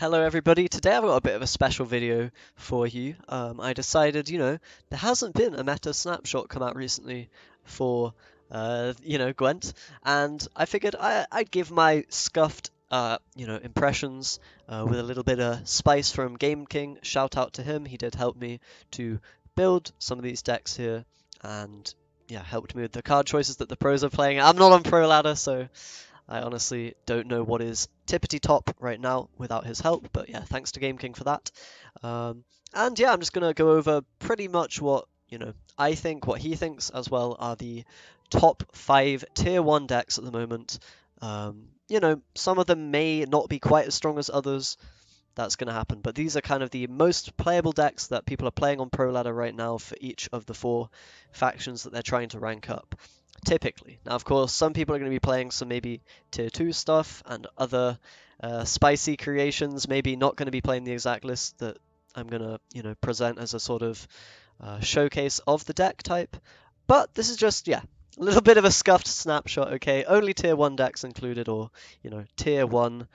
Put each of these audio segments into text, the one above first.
Hello everybody, today I've got a bit of a special video for you. I decided, there hasn't been a meta snapshot come out recently for, Gwent, and I figured I'd give my scuffed, impressions with a little bit of spice from Gameking. Shout out to him, he did help me to build some of these decks here, and yeah, helped me with the card choices that the pros are playing. I'm not on Pro Ladder, so I honestly don't know what is tippity top right now without his help, but yeah, thanks to Gameking for that. And yeah, I'm just gonna go over pretty much what I think, what he thinks as well are the top 5 tier 1 decks at the moment. Some of them may not be quite as strong as others. That's going to happen, but these are kind of the most playable decks that people are playing on Pro Ladder right now for each of the 4 factions that they're trying to rank up. Typically. Now, of course, some people are going to be playing some maybe tier 2 stuff and other spicy creations, maybe not going to be playing the exact list that I'm going to, present as a sort of showcase of the deck type. But this is just, a little bit of a scuffed snapshot, okay? Only tier 1 decks included, or, tier 1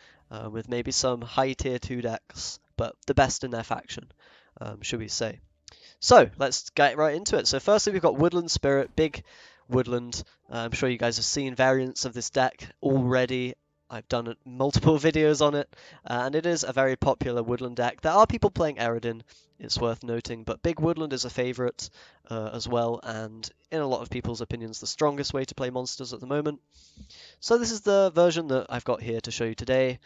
with maybe some high tier 2 decks, but the best in their faction, should we say. So, let's get right into it. So firstly, we've got Woodland Spirit, big Woodland. I'm sure you guys have seen variants of this deck already. I've done multiple videos on it, and it is a very popular Woodland deck. There are people playing Eredin, it's worth noting, but big Woodland is a favourite as well, and in a lot of people's opinions, the strongest way to play monsters at the moment. So this is the version that I've got here to show you today.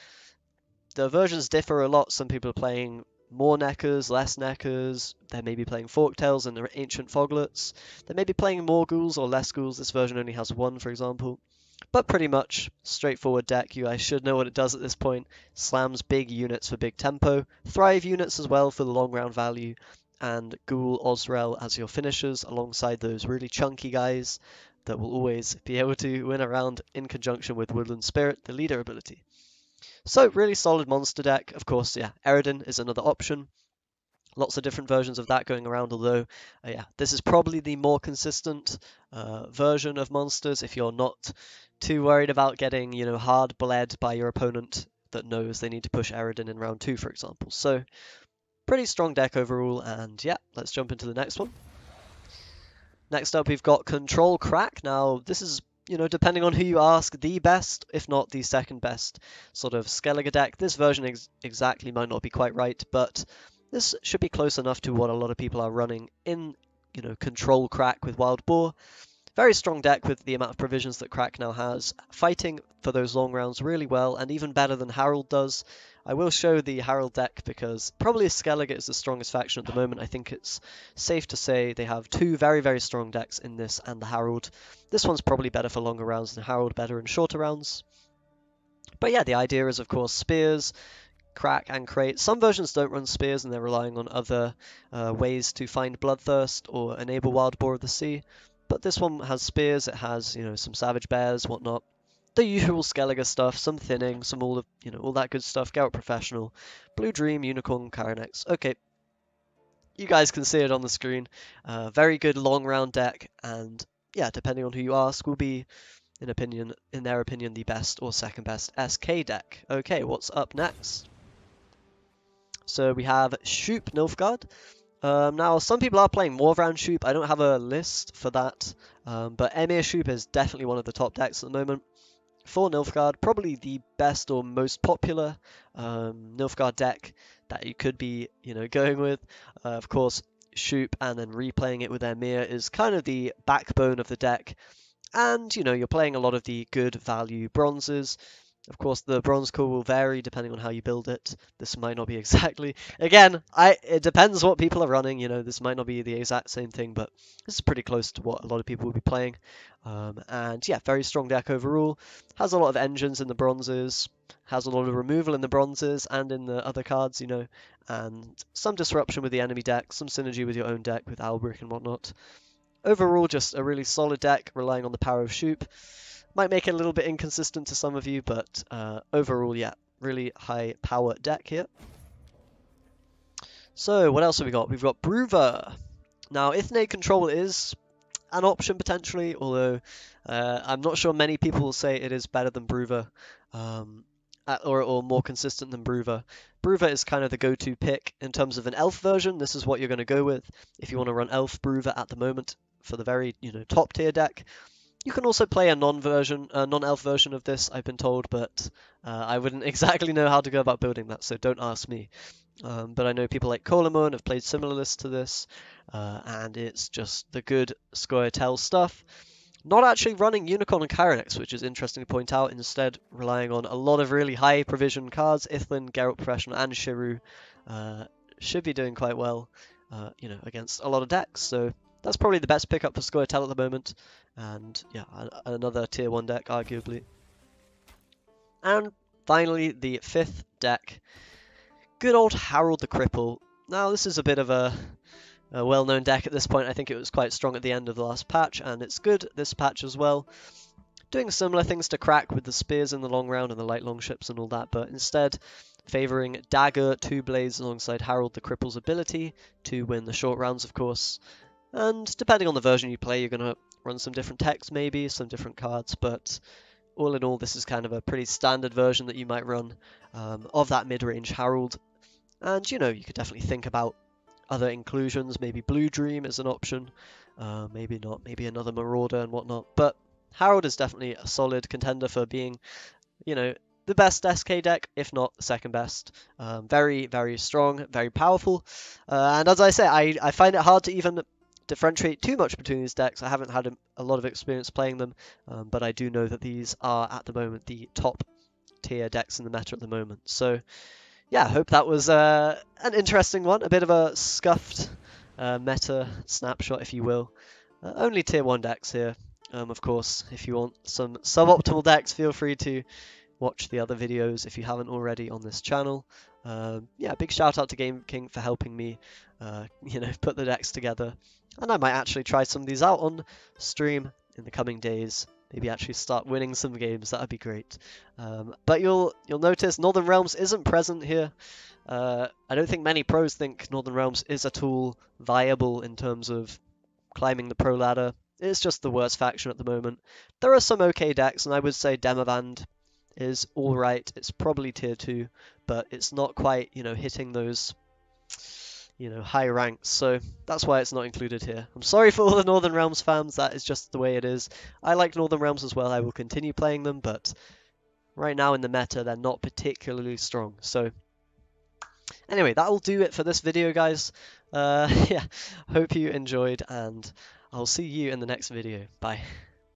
The versions differ a lot. Some people are playing more Neckers, less Neckers. They may be playing Forktails and Ancient Foglets. They may be playing more Ghouls or less Ghouls. This version only has 1, for example. But pretty much straightforward deck. You guys should know what it does at this point. Slams big units for big tempo. Thrive units as well for the long round value. And Ghoul, Osrel as your finishers alongside those really chunky guys that will always be able to win a round in conjunction with Woodland Spirit, the leader ability. So really solid monster deck. Of course, Eredin is another option. Lots of different versions of that going around, although, this is probably the more consistent version of monsters if you're not too worried about getting, hard bled by your opponent that knows they need to push Eredin in round 2, for example. So, pretty strong deck overall, and yeah, let's jump into the next one. Next up, we've got Control Crack. Now, this is depending on who you ask, the best, if not the second best sort of Skellige deck. This version exactly might not be quite right, but this should be close enough to what a lot of people are running in, Control Crack with Wild Boar. Very strong deck with the amount of provisions that Crack now has, fighting for those long rounds really well, and even better than Herald does. I will show the Herald deck because probably Skellige is the strongest faction at the moment. I think it's safe to say they have 2 very, very strong decks in this and the Herald. This one's probably better for longer rounds than Herald, better in shorter rounds. But yeah, the idea is, of course, Spears, Crack, and Crate. Some versions don't run Spears and they're relying on other ways to find Bloodthirst or enable Wild Boar of the Sea. But this one has Spears, it has, some Savage Bears, whatnot. The usual Skellige stuff, some thinning, some all that good stuff. Get out Professional, Blue Dream, Unicorn, Caranex. Okay, you guys can see it on the screen. Very good long round deck, and yeah, depending on who you ask, will be, in their opinion, the best or second best SK deck. Okay, what's up next? So we have Shoop Nilfgaard. Now, some people are playing more round Shoop. I don't have a list for that, but Emir Shoop is definitely one of the top decks at the moment. For Nilfgaard, probably the best or most popular Nilfgaard deck that you could be, going with. Of course, Shoop and then replaying it with Emir is kind of the backbone of the deck. And, you're playing a lot of the good value bronzes. Of course, the bronze core will vary depending on how you build it. This might not be exactly... Again, it depends what people are running. This might not be the exact same thing, but this is pretty close to what a lot of people will be playing. And yeah, very strong deck overall. Has a lot of engines in the bronzes. Has a lot of removal in the bronzes and in the other cards, And some disruption with the enemy deck. Some synergy with your own deck with Albric and whatnot. Overall, just a really solid deck relying on the power of Shoop. Might make it a little bit inconsistent to some of you, but overall, yeah, really high power deck here. So, what else have we got? We've got Bruva. Now, Ithne Control is an option potentially, although I'm not sure many people will say it is better than Bruva, or more consistent than Bruva. Bruva is kind of the go-to pick in terms of an elf version. This is what you're going to go with if you want to run elf Bruva at the moment for the very, top tier deck. You can also play a non-elf version of this, I've been told, but I wouldn't exactly know how to go about building that, so don't ask me. But I know people like Coleman have played similar lists to this, and it's just the good Scoia'tael stuff. Not actually running Unicorn and Kyrenex, which is interesting to point out, instead relying on a lot of really high provision cards. Ithlin, Geralt Professional, and Shiru should be doing quite well, against a lot of decks. So that's probably the best pickup for Scoia'tael at the moment, and yeah, another tier 1 deck, arguably. And finally, the 5th deck, good old Herald the Cripple. Now, this is a bit of a well-known deck at this point. I think it was quite strong at the end of the last patch, and it's good this patch as well. Doing similar things to Crack with the spears in the long round and the light longships and all that, but instead favouring Dagger, 2 Blades alongside Herald the Cripple's ability to win the short rounds, of course. And depending on the version you play, you're going to run some different techs maybe, some different cards, but all in all, this is kind of a pretty standard version that you might run of that mid-range Herald. And, you could definitely think about other inclusions, maybe Blue Dream is an option, maybe not, maybe another Marauder and whatnot, but Herald is definitely a solid contender for being, the best SK deck, if not the second best. Very, very strong, very powerful, and as I say, I find it hard to even differentiate too much between these decks. I haven't had a lot of experience playing them, but I do know that these are, at the moment, the top tier decks in the meta at the moment, so yeah, I hope that was an interesting one, a bit of a scuffed meta snapshot, if you will. Only tier 1 decks here. Of course, if you want some suboptimal decks, feel free to watch the other videos if you haven't already on this channel. Yeah, big shout out to Gameking for helping me, put the decks together. And I might actually try some of these out on stream in the coming days. Maybe actually start winning some games, that would be great. But you'll notice Northern Realms isn't present here. I don't think many pros think Northern Realms is at all viable in terms of climbing the pro ladder. It's just the worst faction at the moment. There are some okay decks, and I would say Demavand is alright. It's probably tier 2, but it's not quite, hitting those high ranks, so that's why it's not included here. I'm sorry for all the Northern Realms fans, that is just the way it is. I like Northern Realms as well, I will continue playing them, but right now in the meta, they're not particularly strong. So anyway, that will do it for this video, guys. Yeah, hope you enjoyed, and I'll see you in the next video. Bye.